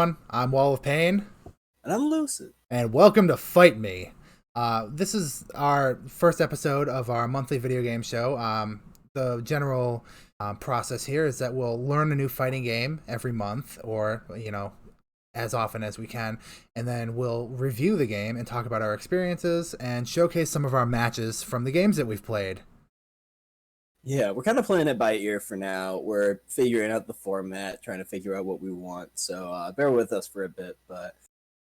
everyone. I'm Wall of Pain. And I'm Lucid. And welcome to Fight Me. This is our first episode of our monthly video game show. The general process here is that we'll learn a new fighting game every month, or, as often as we can, and then we'll review the game and talk about our experiences and showcase some of our matches from the games that we've played. Yeah, we're kind of playing it by ear for now. We're figuring out the format, trying to figure out what we want. So bear with us for a bit, but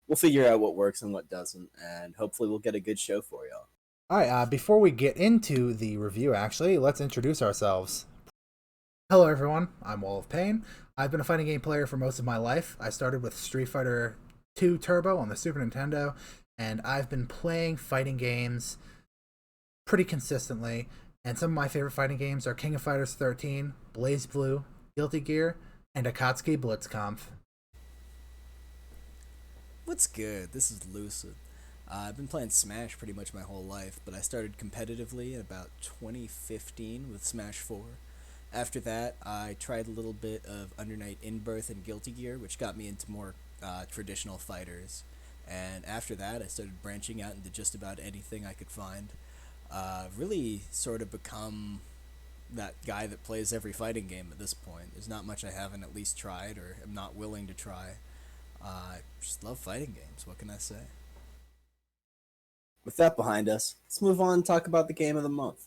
we'll figure out what works and what doesn't, and hopefully we'll get a good show for y'all. All right, before we get into the review, actually, let's introduce ourselves. Hello, everyone. I'm Wall of Pain. I've been a fighting game player for most of my life. I started with Street Fighter 2 Turbo on the Super Nintendo, and I've been playing fighting games pretty consistently. And some of my favorite fighting games are King of Fighters 13, Blaze Blue, Guilty Gear, and Akatsuki Blitzkampf. What's good? This is Lucid. I've been playing Smash pretty much my whole life, but I started competitively in about 2015 with Smash 4. After that, I tried a little bit of Under Night In-Birth and Guilty Gear, which got me into more traditional fighters. And after that, I started branching out into just about anything I could find. Really sort of become that guy that plays every fighting game at this point. There's not much I haven't at least tried or am not willing to try. I just love fighting games. What can I say? With that behind us, let's move on and talk about the game of the month.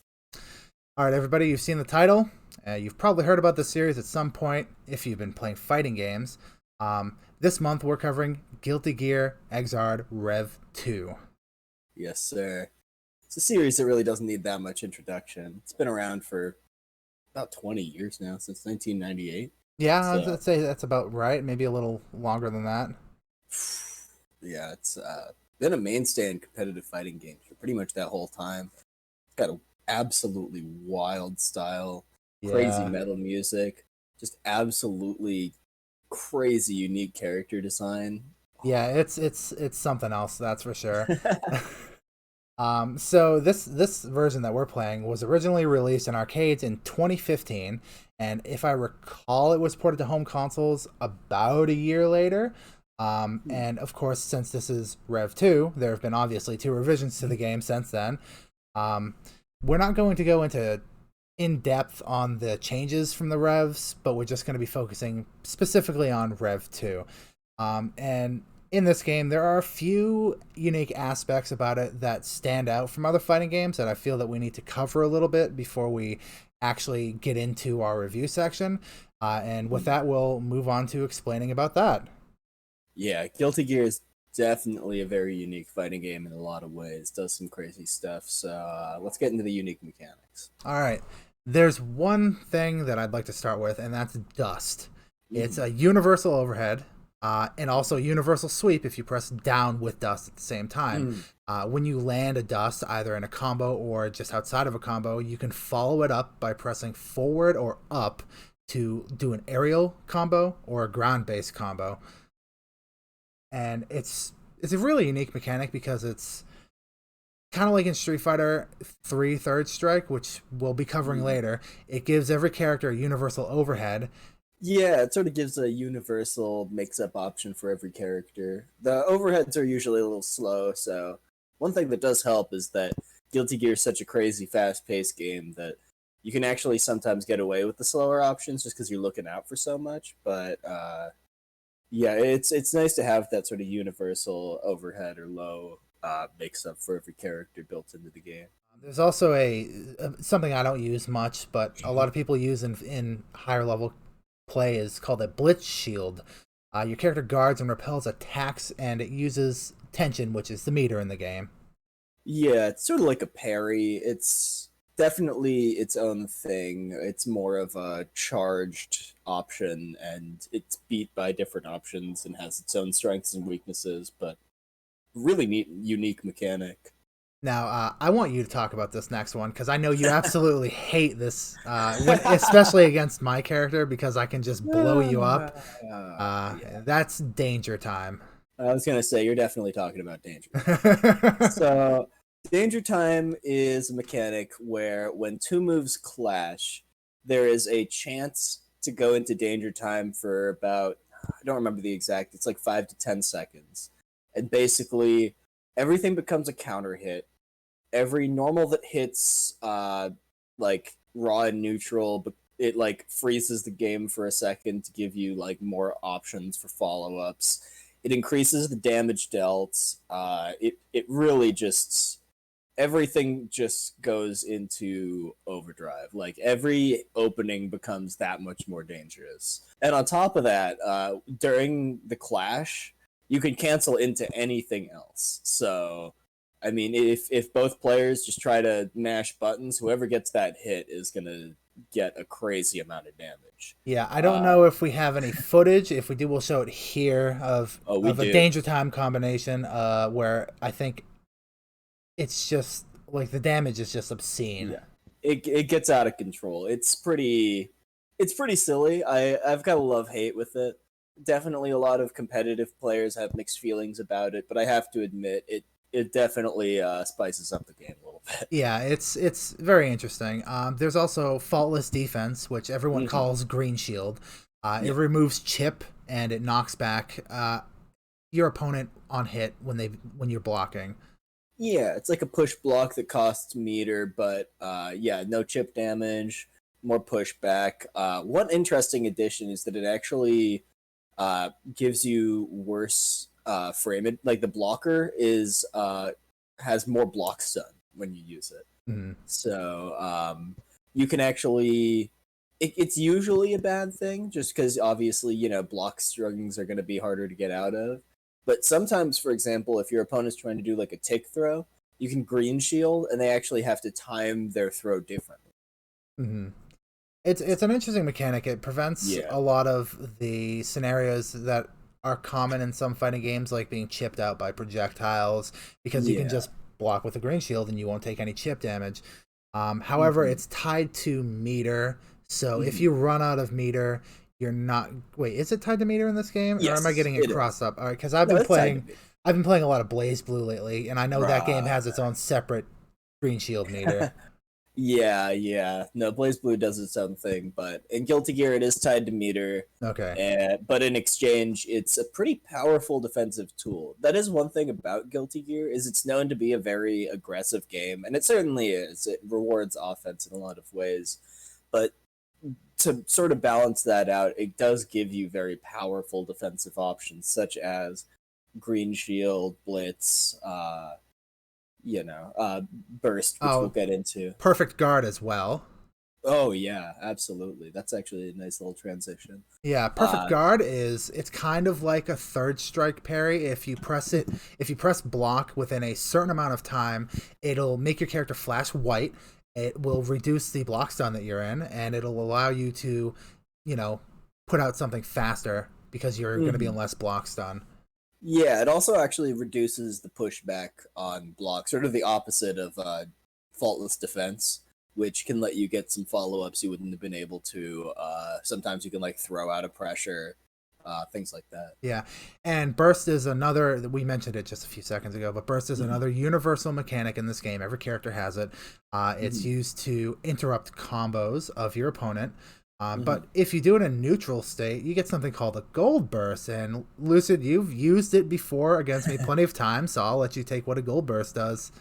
All right, everybody, you've seen the title. You've probably heard about this series at some point if you've been playing fighting games. This month, we're covering Guilty Gear Xrd Rev 2. Yes, sir. It's a series that really doesn't need that much introduction. It's been around for about 20 years now, since 1998. Yeah, So, I'd say that's about right. Maybe a little longer than that. yeah, it's been a mainstay in competitive fighting games for pretty much that whole time. It's got an absolutely wild style, crazy metal music, just absolutely crazy unique character design. Yeah, it's something else, that's for sure. So this version that we're playing was originally released in arcades in 2015, and if I recall, it was ported to home consoles about a year later. And of course, since this is Rev 2, there have been obviously 2 revisions to the game since then. We're not going to go into in depth on the changes from the Revs, but we're just going to be focusing specifically on Rev 2. And in this game, there are a few unique aspects about it that stand out from other fighting games that I feel that we need to cover a little bit before we actually get into our review section. And with that, we'll move on to explaining about that. Yeah, Guilty Gear is definitely a very unique fighting game in a lot of ways. Does some crazy stuff. So let's get into the unique mechanics. All right. There's one thing that I'd like to start with, and that's dust. It's a universal overhead. And also universal sweep if you press down with dust at the same time. When you land a dust, either in a combo or just outside of a combo, you can follow it up by pressing forward or up to do an aerial combo or a ground-based combo. And it's a really unique mechanic because it's kind of like in Street Fighter 3 Third Strike, which we'll be covering later. It gives every character a universal overhead. Yeah, it sort of gives a universal mix-up option for every character. The overheads are usually a little slow, so one thing that does help is that Guilty Gear is such a crazy, fast-paced game that you can actually sometimes get away with the slower options just because you're looking out for so much. But yeah, it's nice to have that sort of universal overhead or low mix-up for every character built into the game. There's also something I don't use much, but a lot of people use in higher level play is called a Blitz Shield. Your character guards and repels attacks, and it uses tension, which is the meter in the game. Yeah, it's sort of like a parry. It's definitely its own thing. It's more of a charged option, and it's beat by different options and has its own strengths and weaknesses, but really neat, unique mechanic. Now, I want you to talk about this next one, because I know you absolutely hate this, especially against my character, because I can just blow you up. Yeah. That's danger time. I was going to say, you're definitely talking about danger. So, danger time is a mechanic where when 2 moves clash, there is a chance to go into danger time for about I don't remember the exact. It's like 5 to 10 seconds, and basically everything becomes a counter hit. Every normal that hits like raw and neutral, but it like freezes the game for a second to give you like more options for follow-ups. It increases the damage dealt. It really just everything just goes into overdrive. Like every opening becomes that much more dangerous. And on top of that, during the clash, you can cancel into anything else. So, I mean, if both players just try to mash buttons, whoever gets that hit is gonna get a crazy amount of damage. Yeah, I don't know if we have any footage. If we do, we'll show it here We of a do. danger time combination where I think it's just like the damage is just obscene. Yeah, it gets out of control. It's pretty silly. I've got a love hate with it. Definitely, a lot of competitive players have mixed feelings about it, but I have to admit it definitely spices up the game a little bit. Yeah, it's very interesting. There's also faultless defense, which everyone calls green shield. It removes chip and it knocks back your opponent on hit when you're blocking. Yeah, it's like a push block that costs meter, but yeah, no chip damage, more pushback. One interesting addition is that it actually gives you worse frame. It like the blocker is has more block stun when you use it. Mm-hmm. So you can actually. It's usually a bad thing, just because obviously block strings are going to be harder to get out of. But sometimes, for example, if your opponent's trying to do like a tick throw, you can green shield, and they actually have to time their throw differently. Mm-hmm. It's an interesting mechanic. It prevents a lot of the scenarios that are common in some fighting games, like being chipped out by projectiles, because you can just block with a green shield and you won't take any chip damage. However, it's tied to meter, so if you run out of meter, you're not. Wait, is it tied to meter in this game, or am I getting it crossed up? All right, because I've been playing a lot of Blaze Blue lately, and I know that game has its own separate green shield meter. Yeah. No, Blaze Blue does its own thing, but in Guilty Gear it is tied to meter. Okay. But in exchange, it's a pretty powerful defensive tool. That is one thing about Guilty Gear, is it's known to be a very aggressive game, and it certainly is. It rewards offense in a lot of ways. But to sort of balance that out, it does give you very powerful defensive options, such as Green Shield, Blitz, Burst, which we'll get into. Perfect Guard as well. Oh yeah, absolutely. That's actually a nice little transition. Yeah, Perfect Guard it's kind of like a third strike parry. If you press block within a certain amount of time, it'll make your character flash white. It will reduce the block stun that you're in, and it'll allow you to, put out something faster because you're going to be in less block stun. Yeah, it also actually reduces the pushback on block, sort of the opposite of faultless defense, which can let you get some follow-ups you wouldn't have been able to. Sometimes you can throw out of pressure, things like that. Yeah, and Burst is another, we mentioned it just a few seconds ago, but Burst is another universal mechanic in this game. Every character has it. It's used to interrupt combos of your opponent. But if you do it in neutral state, you get something called a gold burst. And Lucid, you've used it before against me plenty of times, so I'll let you take what a gold burst does.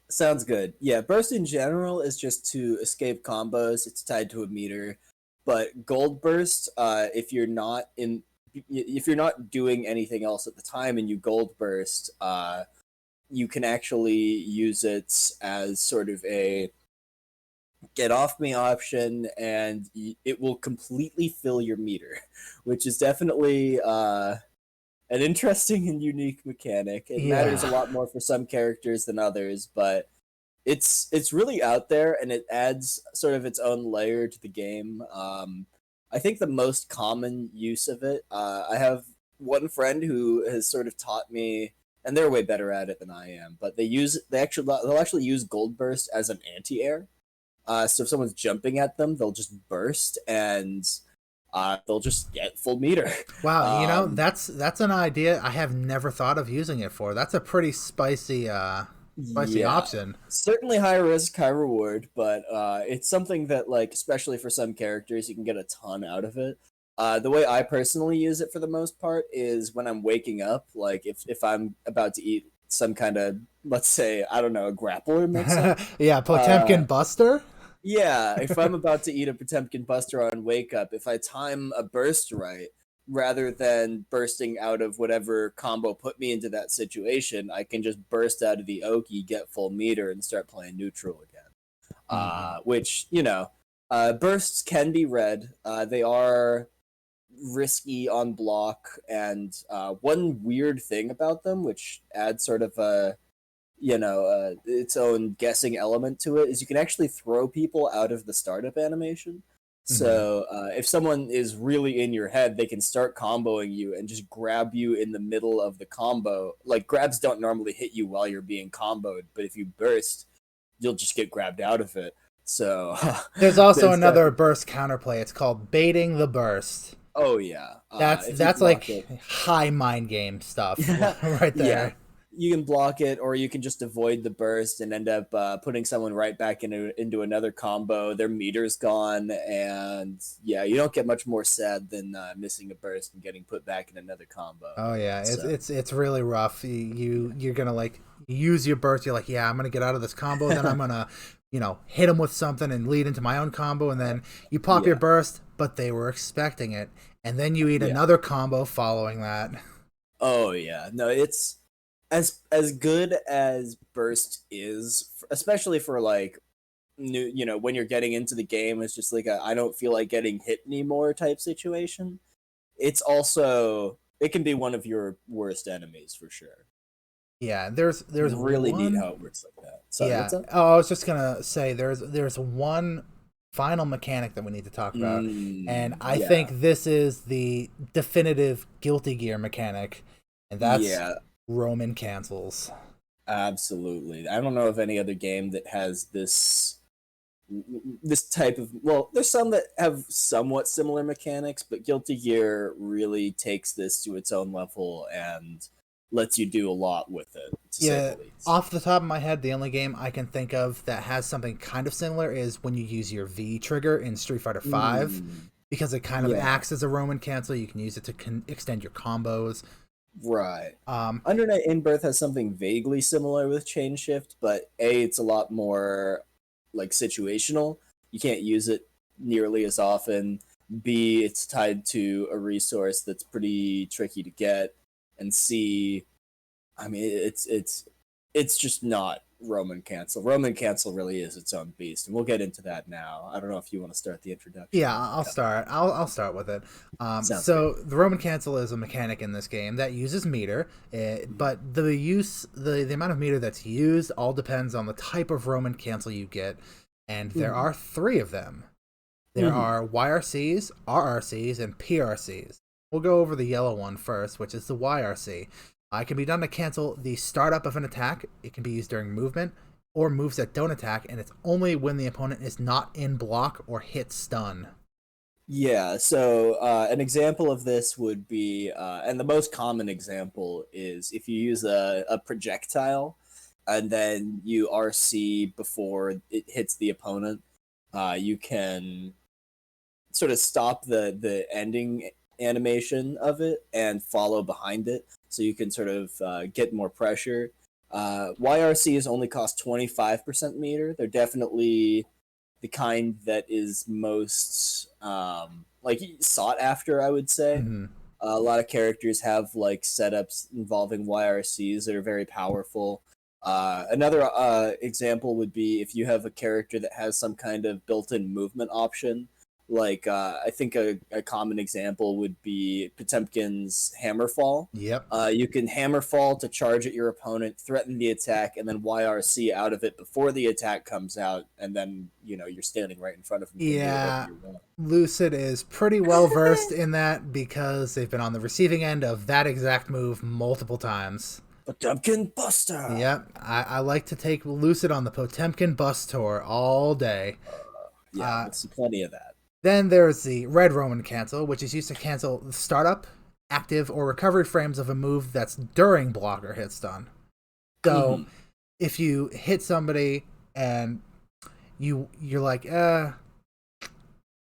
Sounds good. Yeah, burst in general is just to escape combos. It's tied to a meter. But gold burst, if you're not doing anything else at the time and you gold burst, you can actually use it as sort of a get off me option, and it will completely fill your meter, which is definitely an interesting and unique mechanic. It matters a lot more for some characters than others, but it's really out there, and it adds sort of its own layer to the game. I think the most common use of it, I have one friend who has sort of taught me, and they're way better at it than I am, but they'll actually use Gold Burst as an anti-air. So if someone's jumping at them, they'll just burst and they'll just get full meter. Wow, that's an idea I have never thought of using it for. That's a pretty spicy option. Certainly high risk, high reward, but it's something that, especially for some characters, you can get a ton out of it. The way I personally use it for the most part is when I'm waking up. Like if I'm about to eat some kind of, let's say, I don't know, a grappler mix up. Yeah, Uh, Potemkin Buster. yeah, if I'm about to eat a Potemkin Buster on wake up, if I time a burst right, rather than bursting out of whatever combo put me into that situation, I can just burst out of the Oki, get full meter, and start playing neutral again. Hmm. Which, bursts can be read. They are risky on block, and one weird thing about them, which adds sort of a its own guessing element to it, is you can actually throw people out of the startup animation. Hmm. So if someone is really in your head, they can start comboing you and just grab you in the middle of the combo. Like, grabs don't normally hit you while you're being comboed, but if you burst, you'll just get grabbed out of it. So There's also there's another definitely. burst counterplay. It's called baiting the burst. Oh yeah, That's if you that's block like it. high mind game stuff right Yeah, there. you can block it, or you can just avoid the burst and end up putting someone right back into another combo. Their meter's gone, and yeah, you don't get much more sad than missing a burst and getting put back in another combo. Oh yeah, it's So it's it's really rough. You're gonna like use your burst. You're like, yeah, I'm gonna get out of this combo. Then I'm gonna, hit him with something and lead into my own combo. And then you pop your yeah, burst, but they were expecting it. And then you eat yeah. another combo following that. Oh yeah, no, it's as good as burst is, especially for like new, when you're getting into the game. It's just like I don't feel like getting hit anymore type situation. It's also, it can be one of your worst enemies for sure. Yeah, there's Really neat one. how it works like that. Sorry, Yeah. what's up? Oh, I was just gonna say there's one final mechanic that we need to talk about, and I Yeah, think this is the definitive Guilty Gear mechanic, and that's yeah, Roman cancels. absolutely. I don't know of any other game that has this type of, well, there's some that have somewhat similar mechanics, but Guilty Gear really takes this to its own level and lets you do a lot with it, to say the Yeah, least. off the top of my head, the only game I can think of that has something kind of similar is when you use your V trigger in Street Fighter V, Mm, because it kind of yeah, acts as a Roman cancel. You can use it to extend your combos. right. Um, Under Night In Birth has something vaguely similar with Chain Shift, but it's a lot more like situational. You can't use it nearly as often. B, it's tied to a resource that's pretty tricky to get. And C, I mean, it's just not Roman Cancel. Roman Cancel really is its own beast, and we'll get into that now. I don't know if you want to start the introduction. Yeah, I'll start. I'll start with it. Sounds good. So the Roman cancel is a mechanic in this game that uses meter, but the amount of meter that's used all depends on the type of Roman cancel you get, and there Mm-hmm. are three of them. There Mm-hmm. are YRCs, RRCs, and PRCs. We'll go over the yellow one first, which is the YRC. It can be done to cancel the startup of an attack. It can be used during movement or moves that don't attack, and it's only when the opponent is not in block or hit stun. Yeah, so an example of this would be, and the most common example is if you use a projectile and then you RC before it hits the opponent, you can sort of stop the ending animation of it and follow behind it, so you can sort of get more pressure. YRCs only cost 25% meter. They're definitely the kind that is most like sought after, I would say. Mm-hmm. A lot of characters have like setups involving YRCs that are very powerful. Another example would be if you have a character that has some kind of built-in movement option. Like I think a common example would be Potemkin's Hammerfall. Yep. You can Hammerfall to charge at your opponent, threaten the attack, and then YRC out of it before the attack comes out, and then you're standing right in front of him. You can do whatever Yeah, you want. Lucid is pretty well versed in that because they've been on the receiving end of that exact move multiple times. Potemkin Buster. Yep, I like to take Lucid on the Potemkin bus tour all day. Yeah, Uh, we'll see plenty of that. then there's the Red Roman cancel, which is used to cancel the startup, active, or recovery frames of a move that's during block or hit stun. So Mhm. if you hit somebody and you're like,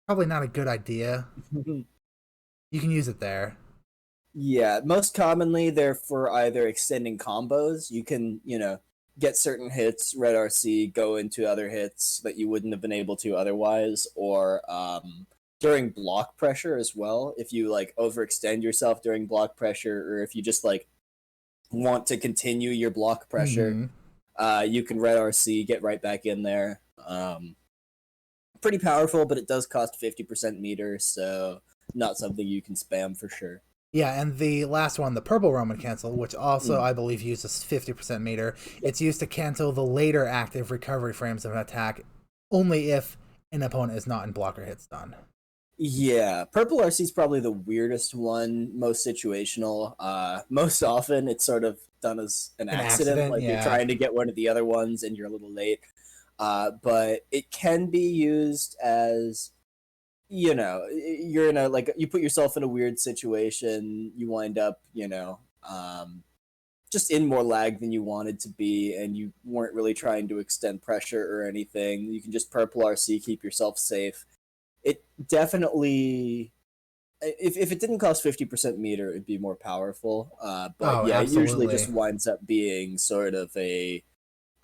probably not a good idea. you can use it there. Yeah, most commonly they're for either extending combos. You can, get certain hits, red RC, go into other hits that you wouldn't have been able to otherwise, or during block pressure as well. If you like overextend yourself during block pressure, or if you just like want to continue your block pressure, you can red RC, get right back in there. Pretty powerful, but it does cost 50% meter, so not something you can spam for sure. Yeah, and the last one, the purple Roman cancel, which also I believe uses 50% meter, it's used to cancel the later active recovery frames of an attack only if an opponent is not in blocker hit stun. Yeah, purple RC is probably the weirdest one, most situational. Most often it's sort of done as an accident, like yeah. you're trying to get one of the other ones and you're a little late. But it can be used as, you're in a, like, you put yourself in a weird situation, you wind up, just in more lag than you wanted to be, and you weren't really trying to extend pressure or anything. You can just purple RC, keep yourself safe. It definitely, if it didn't cost 50% meter, it'd be more powerful. But yeah, absolutely. it usually just winds up being sort of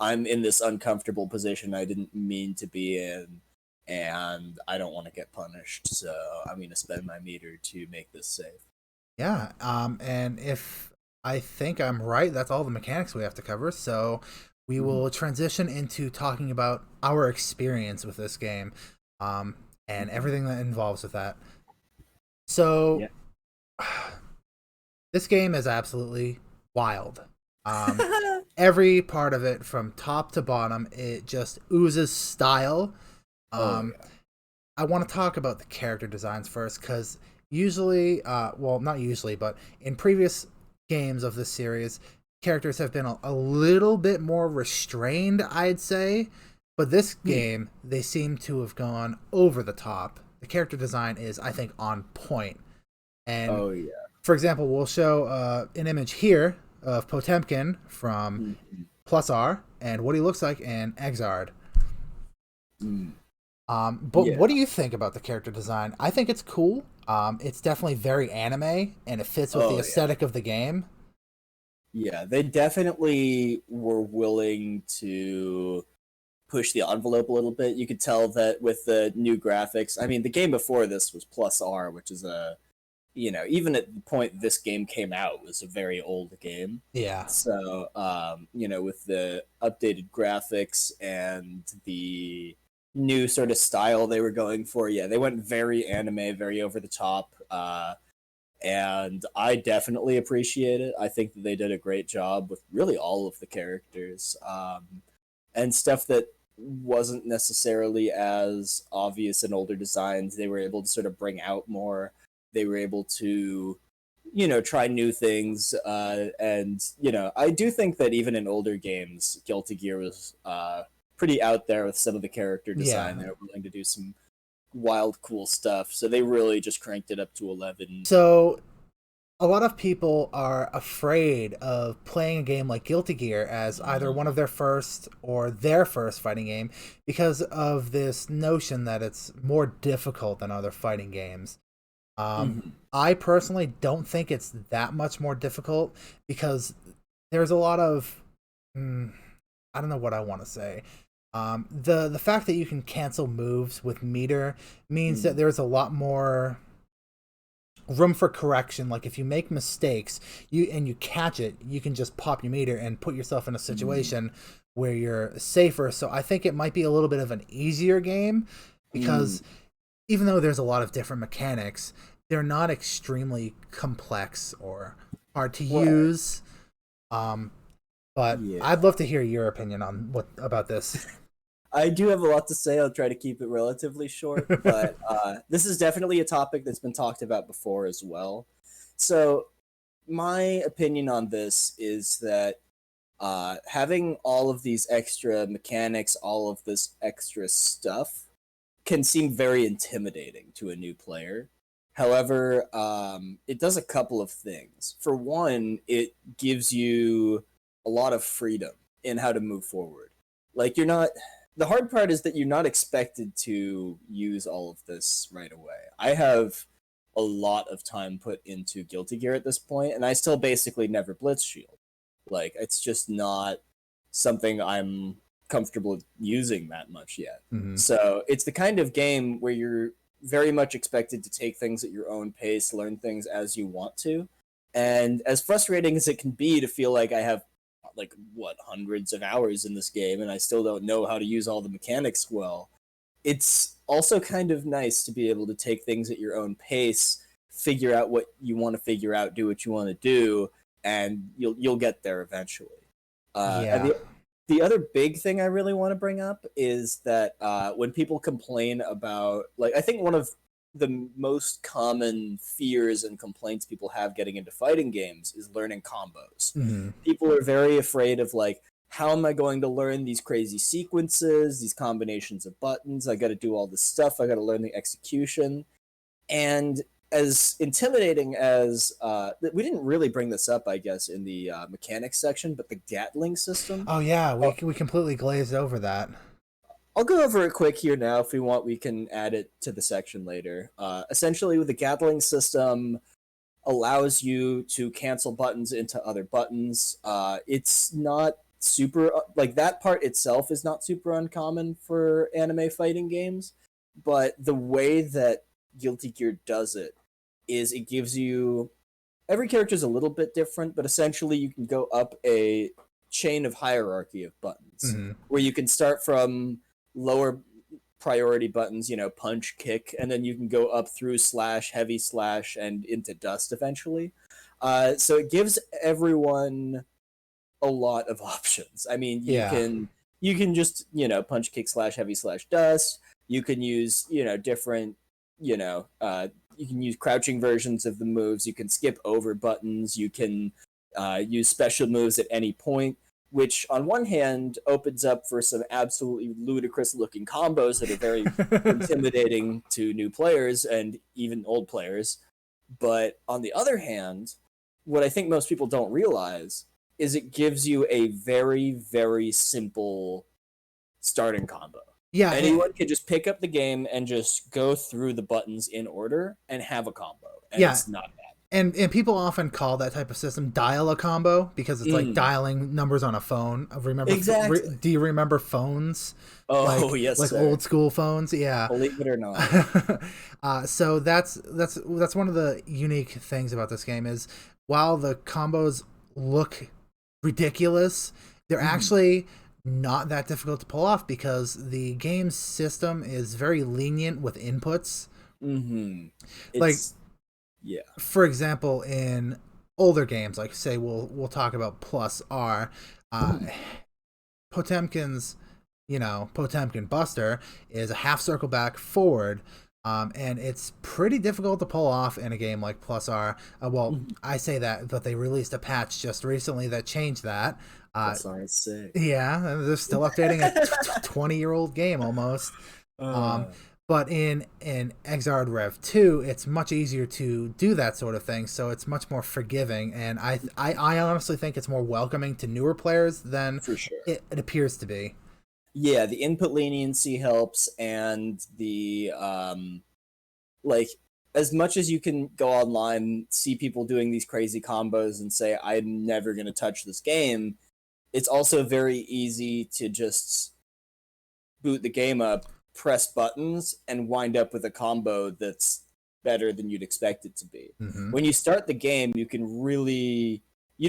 I'm in this uncomfortable position I didn't mean to be in, and I don't want to get punished, so I'm going to spend my meter to make this safe. Yeah, and if I think I'm right, that's all the mechanics we have to cover, so we will transition into talking about our experience with this game, and everything that involves with that. So, this game is absolutely wild. Every part of it, from top to bottom, it just oozes style. I want to talk about the character designs first, because usually, well, not usually, but in previous games of this series, characters have been a little bit more restrained, I'd say. But this game, they seem to have gone over the top. The character design is, I think, on point. And for example, we'll show an image here of Potemkin from Plus R and what he looks like in Exard. But what do you think about the character design? I think it's cool. It's definitely very anime, and it fits with the aesthetic of the game. Yeah, they definitely were willing to push the envelope a little bit. You could tell that with the new graphics. I mean, the game before this was Plus R, which is even at the point this game came out, was a very old game. Yeah. So, with the updated graphics and the new sort of style they were going for, they went very anime, very over the top. And I definitely appreciate it. I think that they did a great job with really all of the characters. And stuff that wasn't necessarily as obvious in older designs, they were able to sort of bring out more. They were able to, try new things. And I do think that even in older games, Guilty Gear was pretty out there with some of the character design. They were willing to do some wild, cool stuff. So they really just cranked it up to 11. So a lot of people are afraid of playing a game like Guilty Gear as either one of their first or their first fighting game because of this notion that it's more difficult than other fighting games. I personally don't think it's that much more difficult because there's a lot of I don't know what I want to say. The fact that you can cancel moves with meter means that there's a lot more room for correction. Like if you make mistakes, you catch it, you can just pop your meter and put yourself in a situation where you're safer. So I think it might be a little bit of an easier game because even though there's a lot of different mechanics, they're not extremely complex or hard to use. But I'd love to hear your opinion on about this. I do have a lot to say. I'll try to keep it relatively short, but this is definitely a topic that's been talked about before as well. So my opinion on this is that having all of these extra mechanics, all of this extra stuff, can seem very intimidating to a new player. However, it does a couple of things. For one, it gives you a lot of freedom in how to move forward. Like the hard part is that you're not expected to use all of this right away. I have a lot of time put into Guilty Gear at this point, and I still basically never Blitz Shield. Like, it's just not something I'm comfortable using that much yet. Mm-hmm. So it's the kind of game where you're very much expected to take things at your own pace, learn things as you want to. And as frustrating as it can be to feel like I have like hundreds of hours in this game and I still don't know how to use all the mechanics well, it's also kind of nice to be able to take things at your own pace, figure out what you want to figure out, do what you want to do, and you'll get there eventually. And the other big thing I really want to bring up is that when people complain about, like, I think one of the most common fears and complaints people have getting into fighting games is learning combos. Mm-hmm. People are very afraid of, like, how am I going to learn these crazy sequences, these combinations of buttons? I got to do all this stuff. I got to learn the execution. And as intimidating as we didn't really bring this up, I guess, in the mechanics section, but the Gatling system. Oh yeah, we completely glazed over that. I'll go over it quick here now. If we want, we can add it to the section later. Essentially, with the Gatling system, allows you to cancel buttons into other buttons. It's not super, like, that part itself is not super uncommon for anime fighting games, but the way that Guilty Gear does it is it gives you, every character is a little bit different, but essentially you can go up a chain of hierarchy of buttons, Mm-hmm. where you can start from lower priority buttons, punch, kick, and then you can go up through slash, heavy slash, and into dust eventually. So it gives everyone a lot of options. I mean, you can just, punch, kick, slash, heavy slash, dust. You can use, different, you can use crouching versions of the moves. You can skip over buttons. You can use special moves at any point, which on one hand opens up for some absolutely ludicrous looking combos that are very intimidating to new players and even old players. But on the other hand, what I think most people don't realize is it gives you a very, very simple starting combo. Yeah, anyone can just pick up the game and just go through the buttons in order and have a combo. And it's not bad. And people often call that type of system dial a combo because it's like dialing numbers on a phone. Remember, exactly. Do you remember phones? Oh, yes, like sir. old school phones. Yeah, believe it or not. So that's one of the unique things about this game is while the combos look ridiculous, they're actually not that difficult to pull off because the game's system is very lenient with inputs. Yeah. For example, in older games, like say we'll talk about plus R, Potemkin's, Potemkin Buster is a half circle back forward, and it's pretty difficult to pull off in a game like plus R. I say that, but they released a patch just recently that changed that. Plus R is sick. Yeah, they're still updating a 20-year-old game almost. But in Exard Rev 2, it's much easier to do that sort of thing, so it's much more forgiving, and I honestly think it's more welcoming to newer players than for sure it appears to be. Yeah, the input leniency helps, and the as much as you can go online, see people doing these crazy combos and say, I'm never going to touch this game, it's also very easy to just boot the game up, press buttons, and wind up with a combo that's better than you'd expect it to be. When you start the game, you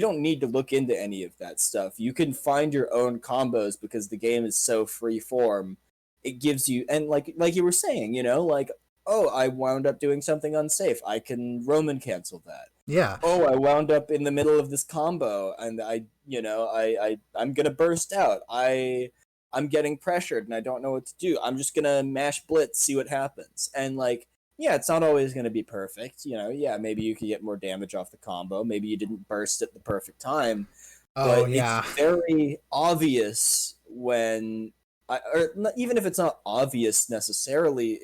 don't need to look into any of that stuff. You can find your own combos because the game is so free form. It gives you, and like you were saying, oh, I wound up doing something unsafe. I can Roman cancel that. Yeah. Oh, I wound up in the middle of this combo and I'm gonna burst out. I'm getting pressured and I don't know what to do. I'm just gonna mash Blitz, see what happens. And it's not always gonna be perfect. Maybe you could get more damage off the combo. Maybe you didn't burst at the perfect time. Oh, but yeah. It's very obvious when, even if it's not obvious necessarily,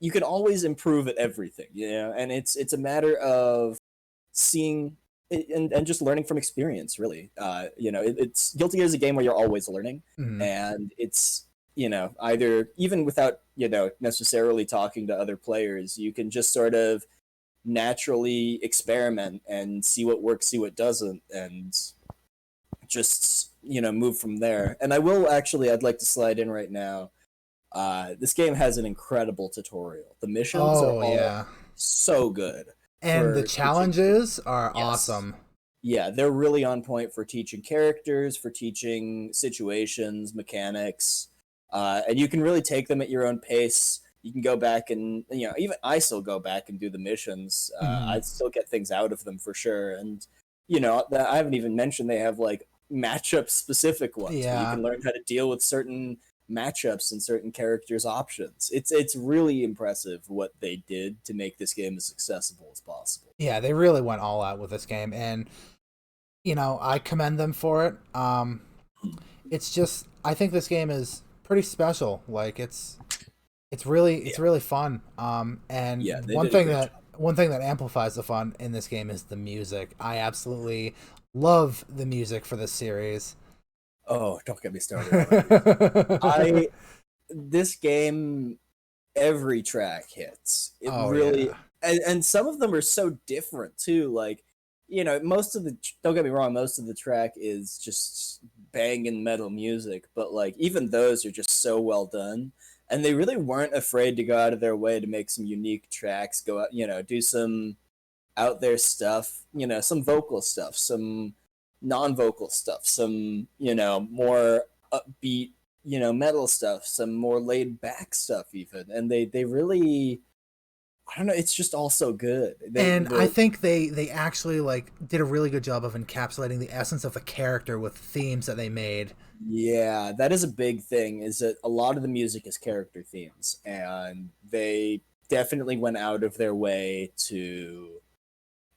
you can always improve at everything, and it's a matter of seeing and just learning from experience, really. It's Guilty Gear is a game where you're always learning, and it's either even without, necessarily talking to other players, you can just sort of naturally experiment and see what works, see what doesn't, and just, move from there. And I'd like to slide in right now. This game has an incredible tutorial. The missions are Oh all yeah. so good And the for teaching. challenges are Yes. awesome. Yeah, they're really on point for teaching characters, for teaching situations, mechanics, and you can really take them at your own pace. You can go back and, even I still go back and do the missions. Hmm. I still get things out of them for sure. And, I haven't even mentioned they have like matchup specific ones where you Yeah. can learn how to deal with certain matchups and certain characters' options. It's really impressive what they did to make this game as accessible as possible. Yeah, they really went all out with this game, and I commend them for it. It's just I think this game is pretty special. Like it's Yeah, really fun. yeah, And they did a great job. one thing that amplifies the fun in this game is the music. I absolutely love the music for this series. Oh, don't get me started on the music. I This game, every track hits. It Oh really, yeah. and some of them are so different too. Like, most of the, don't get me wrong, most of the track is just banging metal music, but like even those are just so well done. And they really weren't afraid to go out of their way to make some unique tracks, go out, do some out there stuff, some vocal stuff, some non-vocal stuff, some, more upbeat, metal stuff, some more laid back stuff even. And they really, I don't know, it's just all so good. And I think they actually like did a really good job of encapsulating the essence of the character with themes that they made. Yeah, that is a big thing, is that a lot of the music is character themes, and they definitely went out of their way to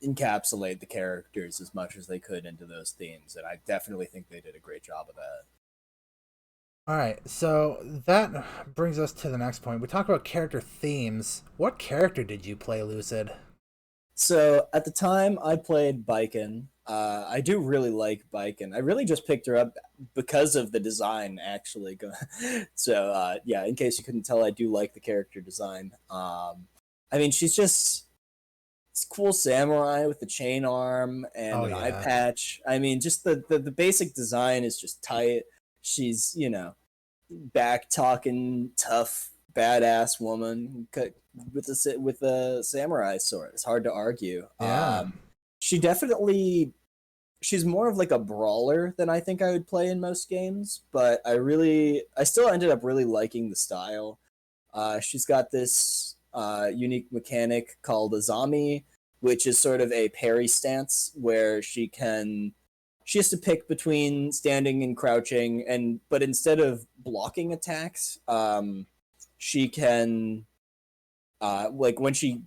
encapsulate the characters as much as they could into those themes, and I definitely think they did a great job of that. All right, so that brings us to the next point. We talk about character themes. What character did you play, Lucid? So at the time, I played Biken. I do really like Biken. I really just picked her up because of the design, actually. So yeah, in case you couldn't tell, I do like the character design. I mean, she's just it's cool samurai with the chain arm and Oh an eye yeah. patch. I mean, just the basic design is just tight. She's, back talking tough badass woman with a samurai sword. It's hard to argue. Yeah. She definitely she's more of like a brawler than I think I would play in most games, but I still ended up really liking the style. She's got this unique mechanic called Azami, which is sort of a parry stance where she has to pick between standing and crouching, but instead of blocking attacks, she can like when she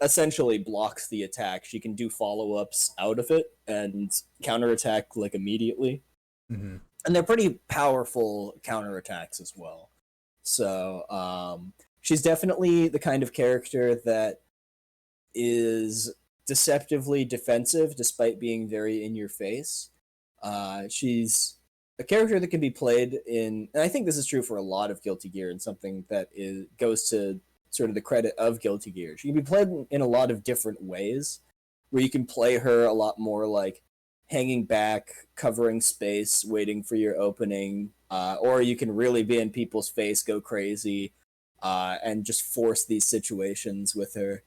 essentially blocks the attack, she can do follow-ups out of it and counterattack like immediately. Hmm. And they're pretty powerful counterattacks as well. So she's definitely the kind of character that is deceptively defensive despite being very in your face. She's a character that can be played in, and I think this is true for a lot of Guilty Gear, and something that goes to sort of the credit of Guilty Gear. She can be played in a lot of different ways, where you can play her a lot more like hanging back, covering space, waiting for your opening, or you can really be in people's face, go crazy, and just force these situations with her.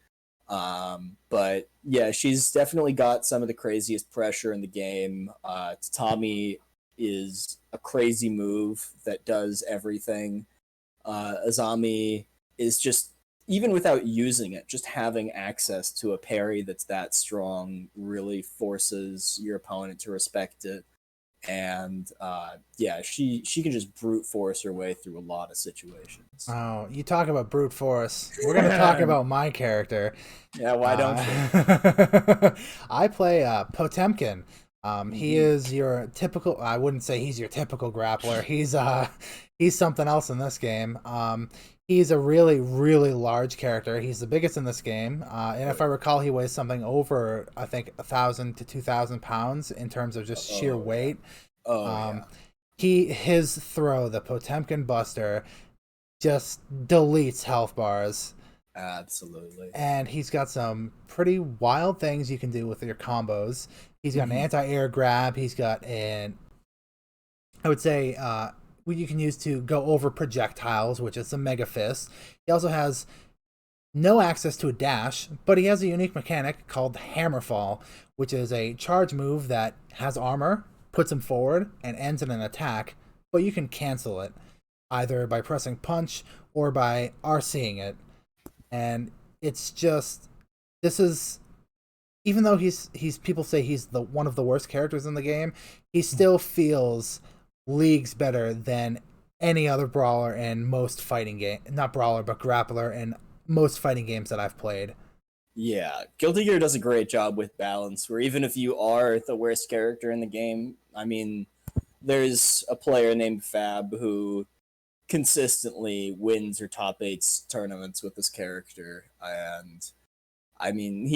But yeah, she's definitely got some of the craziest pressure in the game. Tatami is a crazy move that does everything. Azami is just, even without using it, just having access to a parry that's that strong really forces your opponent to respect it. And yeah, she can just brute force her way through a lot of situations. Oh, you talk about brute force. We're gonna talk about my character. Yeah, why don't you? I play Potemkin. He Mhm. is your typical. I wouldn't say he's your typical grappler. He's something else in this game. He's a really large character. He's the biggest in this game, and if I recall, he weighs something over I think 1,000 to 2,000 pounds in terms of just sheer Oh yeah. weight. Oh Um, yeah. his throw, the Potemkin Buster, just deletes health bars. Absolutely. And he's got some pretty wild things you can do with your combos. He's got an anti-air grab. He's got I would say, what you can use to go over projectiles, which is a Mega Fist. He also has no access to a dash, but he has a unique mechanic called Hammerfall, which is a charge move that has armor, puts him forward, and ends in an attack, but you can cancel it either by pressing punch or by RCing it. And it's just, this is, even though he's people say he's the one of the worst characters in the game, he still feels leagues better than any other brawler in most fighting game, not brawler but grappler in most fighting games that I've played. Yeah, Guilty Gear does a great job with balance, where even if you are the worst character in the game, I mean, there's a player named Fab who consistently wins or top 8s tournaments with this character, and I mean,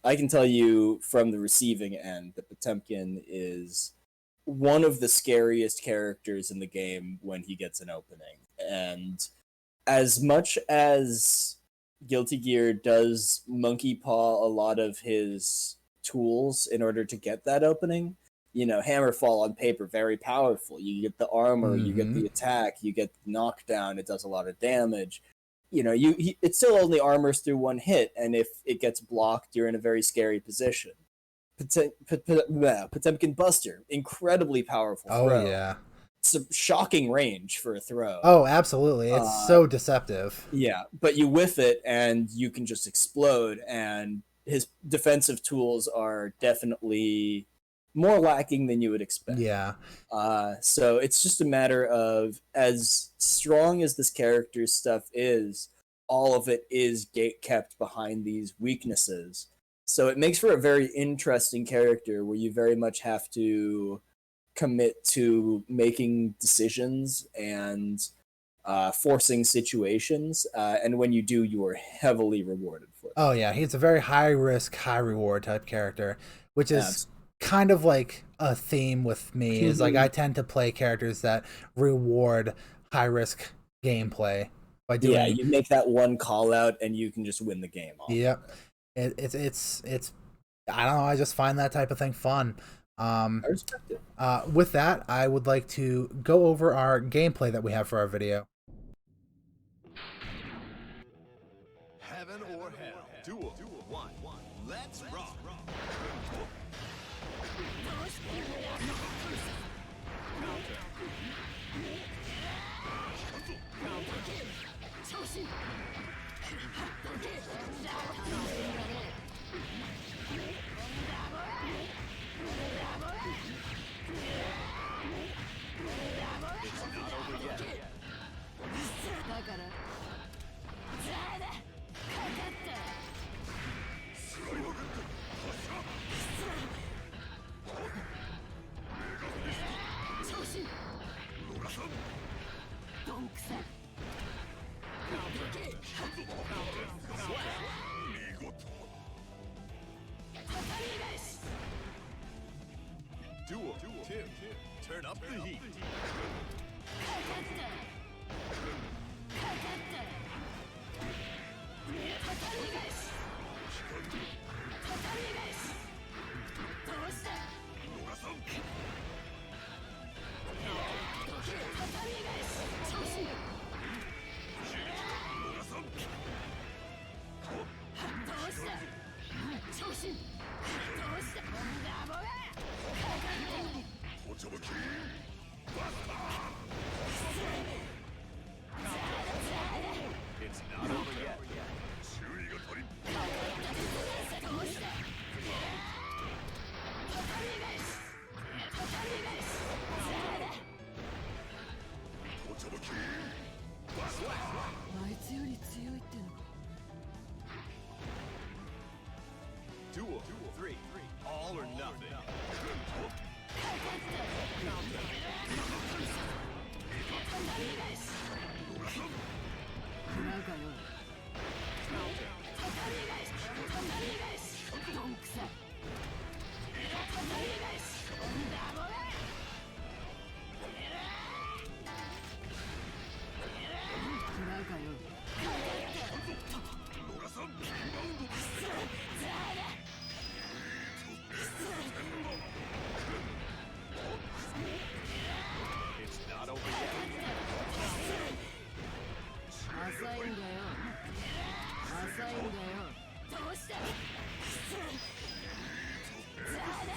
I can tell you from the receiving end that Potemkin is one of the scariest characters in the game when he gets an opening. And as much as Guilty Gear does monkey paw a lot of his tools in order to get that opening, you know, Hammerfall on paper, very powerful. You get the armor, you get the attack, you get the knockdown, it does a lot of damage. You know, it still only armors through one hit, and if it gets blocked, you're in a very scary position. Potemkin Buster, incredibly powerful throw. Oh, yeah. It's a shocking range for a throw. Oh, absolutely. It's so deceptive. Yeah, but you whiff it, and you can just explode, and his defensive tools are definitely more lacking than you would expect. Yeah. So it's just a matter of, as strong as this character's stuff is, all of it is gate kept behind these weaknesses. So it makes for a very interesting character where you very much have to commit to making decisions and forcing situations. And when you do, you are heavily rewarded for it. Oh, yeah. He's a very high risk, high reward type character, which is kind of like a theme with me. Is like I tend to play characters that reward high risk gameplay by doing. Yeah, you make that one call out and you can just win the game. Yep. It's I don't know. I just find that type of thing fun. I respect it. With that, I would like to go over our gameplay that we have for our video. Heaven or hell. Duel. One. Let's rock. Duel. Two. Turn up the heat. It's not over yet.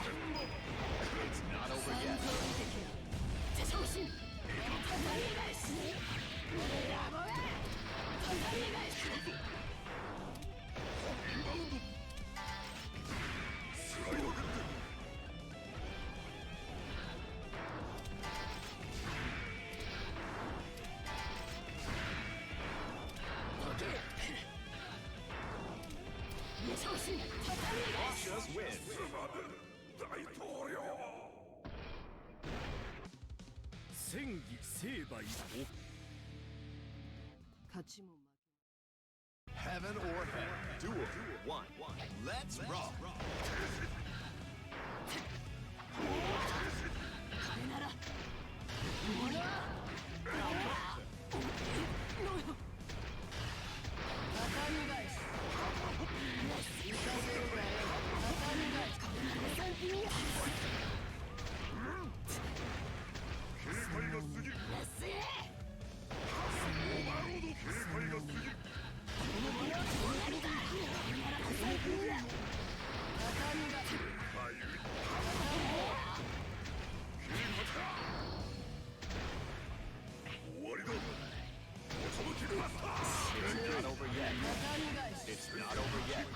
It's not over yet. Just win. 戦議成敗を Heaven or hell. Duel 1. Let's rock. It's not over yet. It's not over yet.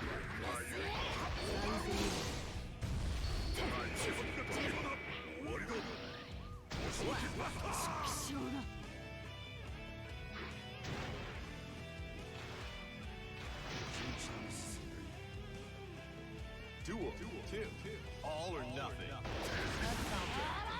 Duel 2. All or nothing. It's not over yet.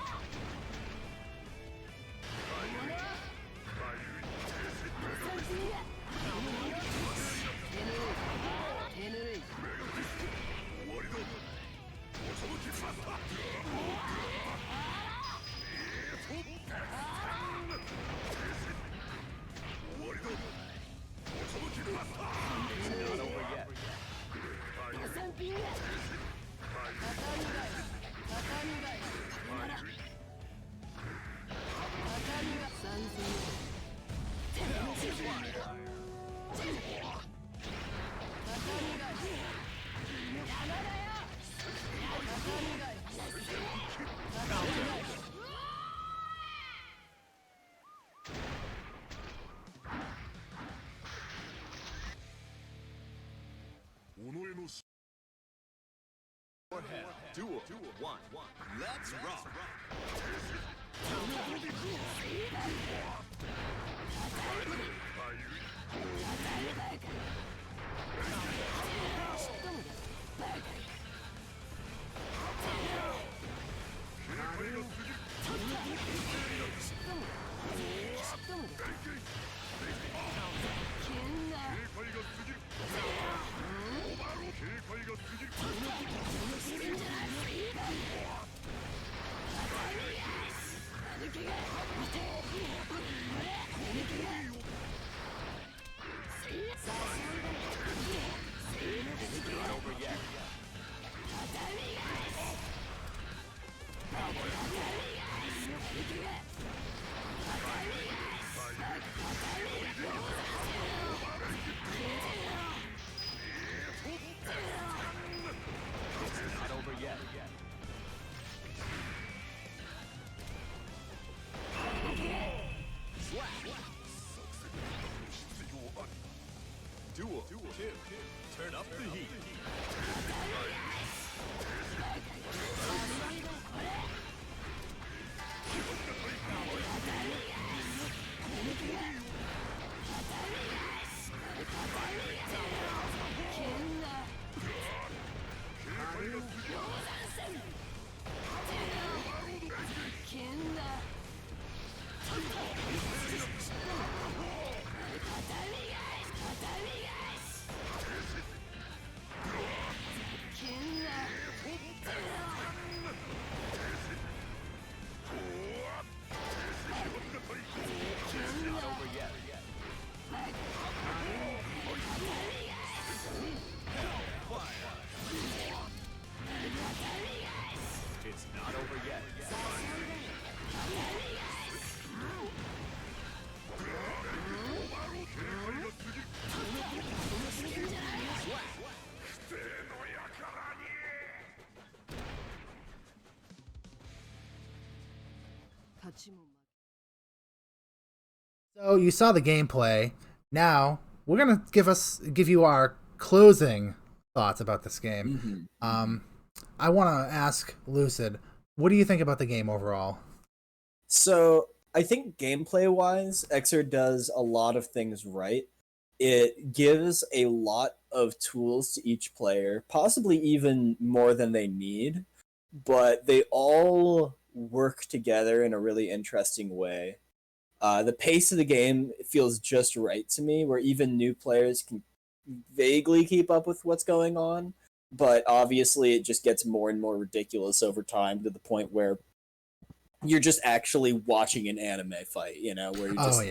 Or hell. Duel 1. Let's rock. It's not over yet. It's not over yet. Duel 2. Turn up the heat. So you saw the gameplay. Now we're gonna give you our closing thoughts about this game. I want to ask Lucid, what do you think about the game overall? So I think gameplay wise, Xer does a lot of things right. It gives a lot of tools to each player, possibly even more than they need, but they all work together in a really interesting way. The pace of the game feels just right to me, where even new players can vaguely keep up with what's going on, but obviously it just gets more and more ridiculous over time to the point where you're just actually watching an anime fight, where you're just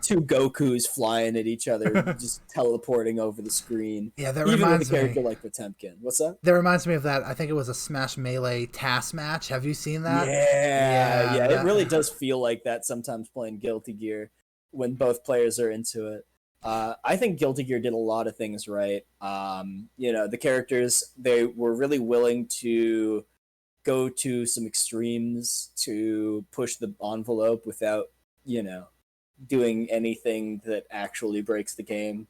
two Gokus flying at each other, just teleporting over the screen. Yeah, that even reminds with a character me. like Potemkin. What's that? That reminds me of that. I think it was a Smash Melee task match. Have you seen that? Yeah, that... it really does feel like that sometimes playing Guilty Gear when both players are into it. I think Guilty Gear did a lot of things right. The characters, they were really willing to go to some extremes to push the envelope without, doing anything that actually breaks the game.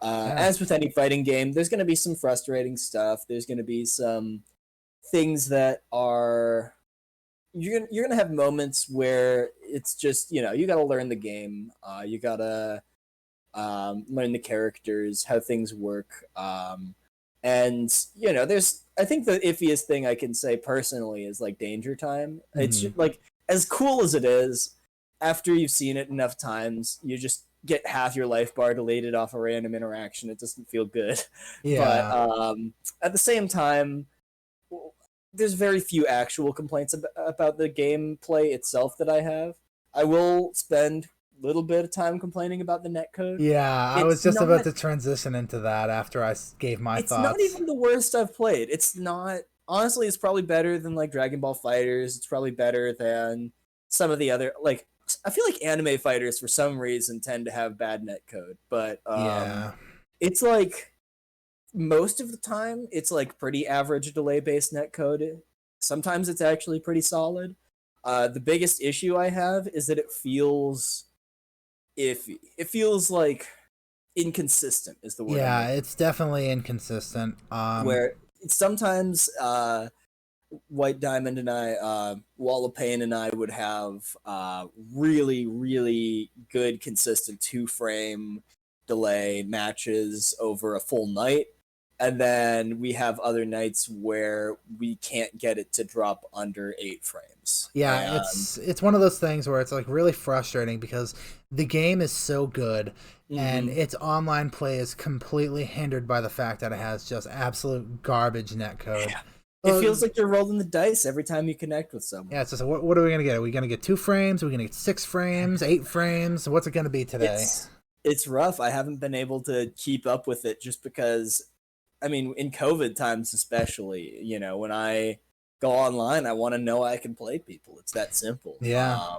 As with any fighting game, there's going to be some frustrating stuff. There's going to be some things that are you're gonna have moments where it's just you got to learn the game. You got to learn the characters, how things work. And there's I think the iffiest thing I can say personally is like Danger Time. It's just, like as cool as it is, after you've seen it enough times, you just get half your life bar deleted off a random interaction. It doesn't feel good. Yeah. But at the same time, there's very few actual complaints about the gameplay itself that I have. I will spend little bit of time complaining about the netcode. Yeah, I was just about to transition into that after I gave my thoughts. It's not even the worst I've played. It's not. Honestly, it's probably better than like Dragon Ball Fighters. It's probably better than some of the other like. I feel like anime fighters for some reason tend to have bad netcode, but it's like most of the time it's like pretty average delay based netcode. Sometimes it's actually pretty solid. The biggest issue I have is that it feels iffy. It feels like inconsistent is the word. Yeah, it's definitely inconsistent. Where sometimes White Diamond and I, Wall of Pain and I would have really, really good, consistent 2-frame delay matches over a full night. And then we have other nights where we can't get it to drop under 8 frames. Yeah, it's one of those things where it's like really frustrating because the game is so good and its online play is completely hindered by the fact that it has just absolute garbage netcode. Yeah. It feels like you're rolling the dice every time you connect with someone. Yeah, it's just what are we gonna get? Are we gonna get 2 frames? Are we gonna get 6 frames? 8 frames? What's it gonna be today? It's rough. I haven't been able to keep up with it just because. I mean, in COVID times especially, when I go online, I want to know I can play people. It's that simple. Yeah.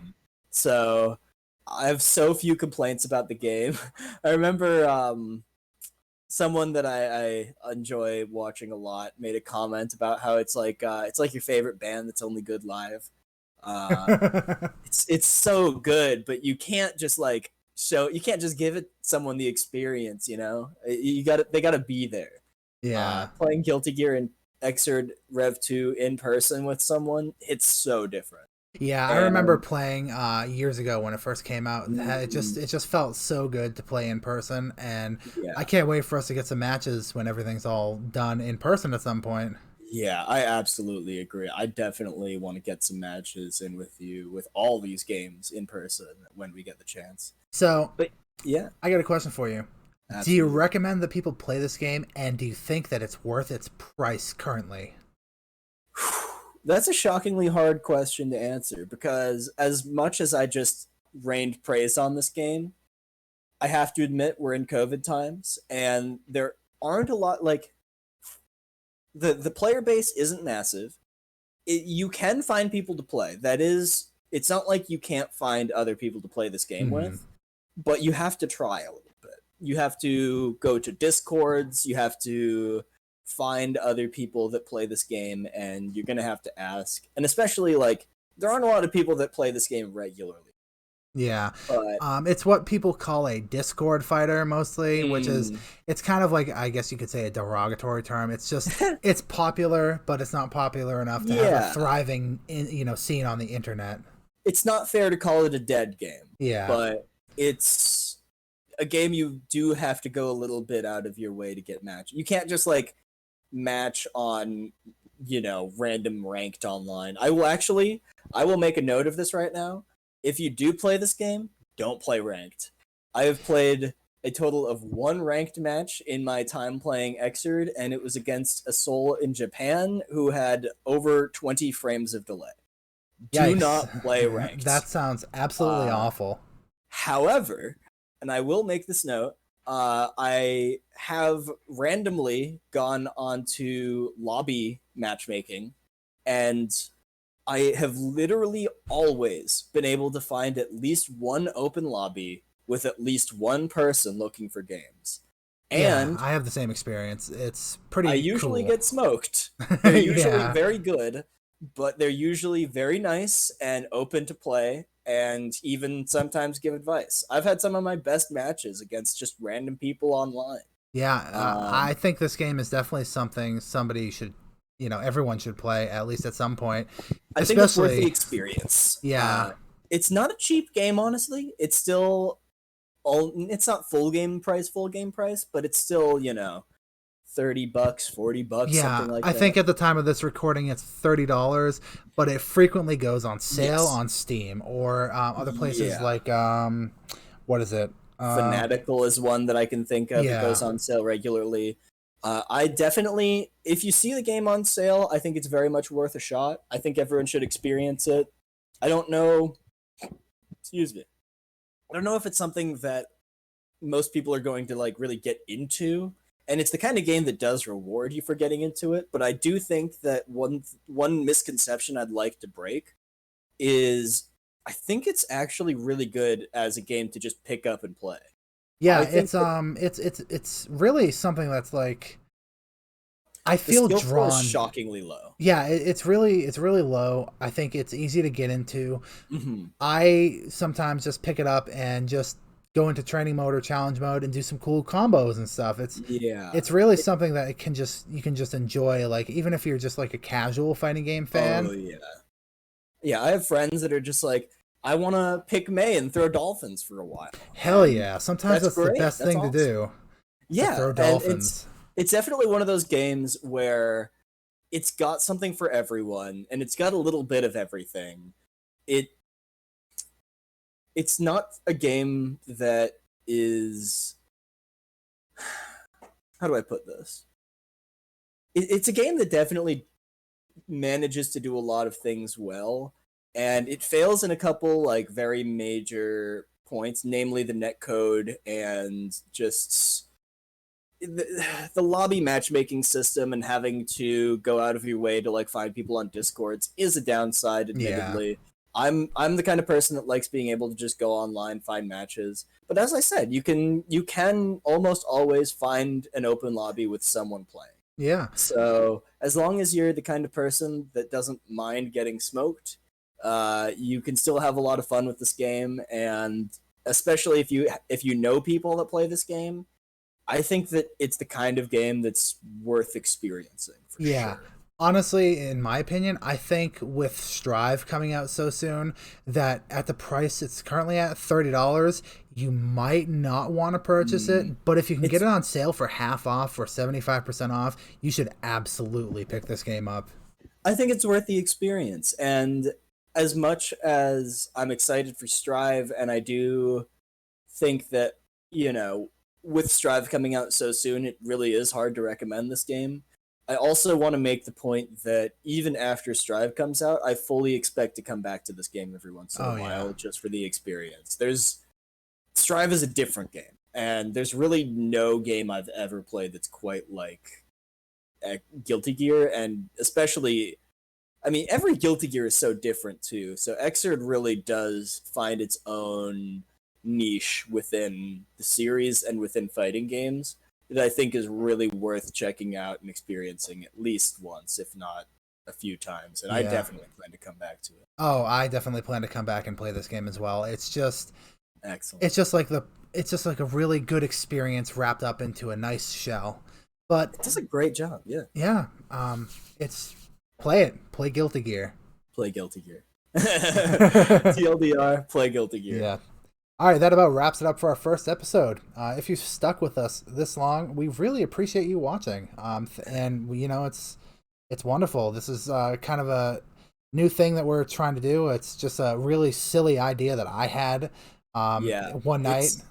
So I have so few complaints about the game. I remember someone that I enjoy watching a lot made a comment about how it's like your favorite band that's only good live. It's so good, but you can't just you can't just give it someone the experience. They gotta be there. Yeah, playing Guilty Gear and Xrd Rev 2 in person with someone, it's so different. Yeah, I remember playing years ago when it first came out. It just felt so good to play in person, and I can't wait for us to get some matches when everything's all done in person at some point. Yeah, I absolutely agree. I definitely want to get some matches in with you with all these games in person when we get the chance. So, yeah, I got a question for you. Absolutely. Do you recommend that people play this game, and do you think that it's worth its price currently? That's a shockingly hard question to answer because as much as I just rained praise on this game, I have to admit we're in COVID times, and there aren't a lot the player base isn't massive. You can find people to play. That is, it's not like you can't find other people to play this game with, but you have to try a little bit. You have to go to Discords, you have to find other people that play this game, and you're going to have to ask. And especially, there aren't a lot of people that play this game regularly. Yeah. But It's what people call a Discord fighter mostly, which is, mm, it's kind of like, I guess you could say, a derogatory term. It's just, it's popular, but it's not popular enough to have a yeah, thriving, scene on the internet. it's not fair to call it a dead game, Yeah. but it's a game you do have to go a little bit out of your way to get matched. You can't just like match on, random ranked online. I will make a note of this right now. If you do play this game, don't play ranked. I have played a total of 1 ranked match in my time playing Xrd, and it was against a soul in Japan who had over 20 frames of delay. Do Yikes. not play ranked. That sounds absolutely awful. However, and I will make this note, I have randomly gone onto lobby matchmaking, and I have literally always been able to find at least one open lobby with at least one person looking for games. And Yeah, I have the same experience. It's pretty I usually cool. get smoked. They're usually Yeah. very good, but they're usually very nice and open to play and even sometimes give advice. I've had some of my best matches against just random people online. Yeah, I Um, think this game is definitely something somebody should, everyone should play at least at some point. I think it's worth the Especially, experience. yeah, It's not a cheap game, honestly. It's still it's not full game price, but it's still, $30, $40, yeah. something like I that. think at the time of this recording, it's $30, but it frequently goes on sale Yes. on Steam or other places Yeah. like what is it? Fanatical is one that I can think of. yeah. It goes on sale regularly. I definitely, if you see the game on sale, I think it's very much worth a shot. I think everyone should experience it. I don't know. Excuse me. I don't know if it's something that most people are going to like really get into, and it's the kind of game that does reward you for getting into it. But I do think that one misconception I'd like to break is I think it's actually really good as a game to just pick up and play. Yeah, I think it's really something that's like, I the feel skill floor is drawn. shockingly low. Yeah, it's really low. I think it's easy to get into. Mm-hmm. I sometimes just pick it up and just go into training mode or challenge mode and do some cool combos and stuff. Yeah. It's really something that you can just enjoy, like even if you're just like a casual fighting game fan. Oh yeah. Yeah, I have friends that are just like, I want to pick May and throw dolphins for a while. Hell And yeah! Sometimes that's that's the great. best That's thing awesome. to do. Yeah, Throw and dolphins. it's definitely one of those games where it's got something for everyone and it's got a little bit of everything. It's not a game that is, how do I put this? It's a game that definitely manages to do a lot of things well, and it fails in a couple like very major points, namely the netcode and just the lobby matchmaking system and having to go out of your way to like find people on Discords is a downside, admittedly. Yeah. I'm the kind of person that likes being able to just go online, find matches. But as I said, you can almost always find an open lobby with someone playing. Yeah. So as long as you're the kind of person that doesn't mind getting smoked, you can still have a lot of fun with this game. And especially if you know people that play this game, I think that it's the kind of game that's worth experiencing. For sure. Honestly, in my opinion, I think with Strive coming out so soon, that at the price it's currently at, $30, you might not want to purchase it. But if you can get it on sale for half off or 75% off, you should absolutely pick this game up. I think it's worth the experience. And as much as I'm excited for Strive, and I do think that, with Strive coming out so soon, it really is hard to recommend this game. I also want to make the point that even after Strive comes out, I fully expect to come back to this game every once in a while just for the experience. Strive is a different game, and there's really no game I've ever played that's quite like Guilty Gear, and especially, I mean, every Guilty Gear is so different too. So Xrd really does find its own niche within the series and within fighting games that I think is really worth checking out and experiencing at least once, if not a few times, and I Yeah. definitely plan to come back to it. Oh, I definitely plan to come back and play this game as well. Excellent. It's just like a really good experience wrapped up into a nice shell. But It does a great job. Yeah. yeah, it's play Guilty Gear. Play Guilty Gear. TLDR, play Guilty Gear. Yeah. All right, that about wraps it up for our first episode. If you've stuck with us this long, we really appreciate you watching. And it's wonderful. This is kind of a new thing that we're trying to do. It's just a really silly idea that I had one night.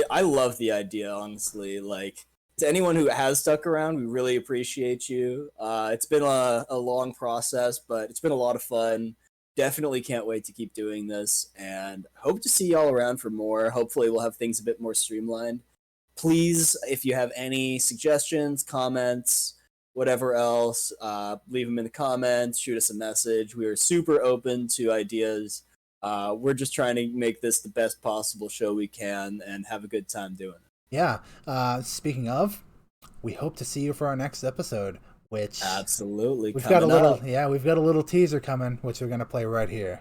I love the idea, honestly. Like, to anyone who has stuck around, we really appreciate you. It's been a long process, but it's been a lot of fun. Definitely can't wait to keep doing this, and hope to see y'all around for more. Hopefully we'll have things a bit more streamlined. Please, if you have any suggestions, comments, whatever else, leave them in the comments, shoot us a message. We are super open to ideas. We're just trying to make this the best possible show we can and have a good time doing it. Yeah. Speaking of, we hope to see you for our next episode, which Absolutely. we've got a little teaser coming, which we're gonna play right here.